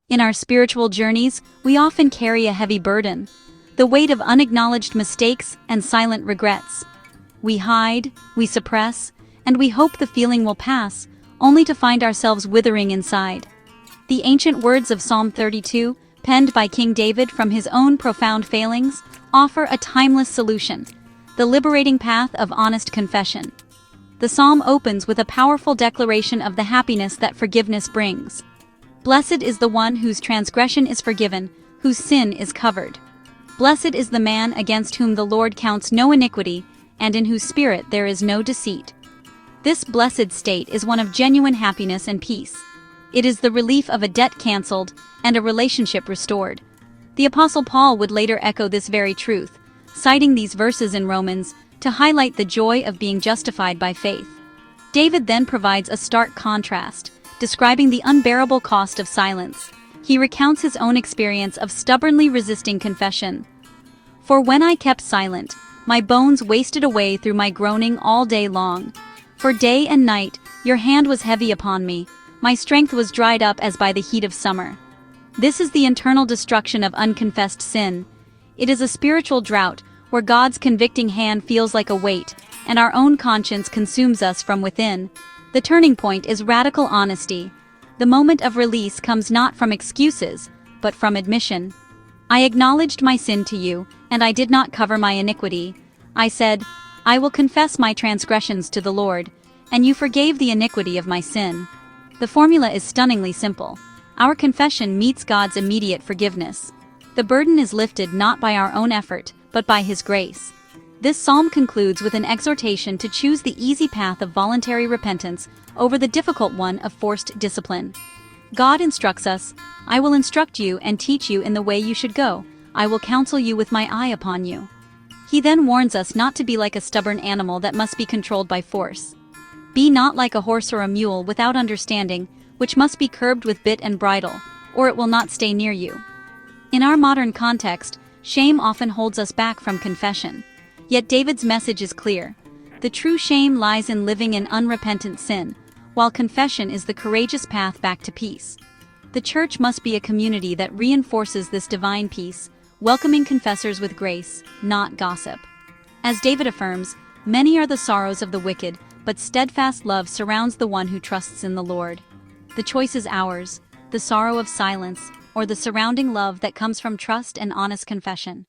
In our spiritual journeys, we often carry a heavy burden, the weight of unacknowledged mistakes and silent regrets. We hide, we suppress, and we hope the feeling will pass, only to find ourselves withering inside. The ancient words of Psalm 32, penned by King David from his own profound failings, offer a timeless solution: the liberating path of honest confession. The psalm opens with a powerful declaration of the happiness that forgiveness brings. Blessed is the one whose transgression is forgiven, whose sin is covered. Blessed is the man against whom the Lord counts no iniquity, and in whose spirit there is no deceit. This blessed state is one of genuine happiness and peace. It is the relief of a debt canceled and a relationship restored. The Apostle Paul would later echo this very truth, citing these verses in Romans to highlight the joy of being justified by faith. David then provides a stark contrast, describing the unbearable cost of silence. He recounts his own experience of stubbornly resisting confession. "For when I kept silent, my bones wasted away through my groaning all day long. For day and night your hand was heavy upon me, my strength was dried up as by the heat of summer." This is the internal destruction of unconfessed sin. It is a spiritual drought where God's convicting hand feels like a weight, and our own conscience consumes us from within. The turning point is radical honesty. The moment of release comes not from excuses, but from admission. "I acknowledged my sin to you, and I did not cover my iniquity. I said, I will confess my transgressions to the Lord, and you forgave the iniquity of my sin." The formula is stunningly simple. Our confession meets God's immediate forgiveness. The burden is lifted not by our own effort, but by His grace. This psalm concludes with an exhortation to choose the easy path of voluntary repentance over the difficult one of forced discipline. God instructs us, "I will instruct you and teach you in the way you should go. I will counsel you with my eye upon you." He then warns us not to be like a stubborn animal that must be controlled by force. "Be not like a horse or a mule without understanding, which must be curbed with bit and bridle, or it will not stay near you." In our modern context, shame often holds us back from confession. Yet David's message is clear. The true shame lies in living in unrepentant sin, while confession is the courageous path back to peace. The church must be a community that reinforces this divine peace, welcoming confessors with grace, not gossip. As David affirms, "Many are the sorrows of the wicked, but steadfast love surrounds the one who trusts in the Lord." The choice is ours, the sorrow of silence, or the surrounding love that comes from trust and honest confession.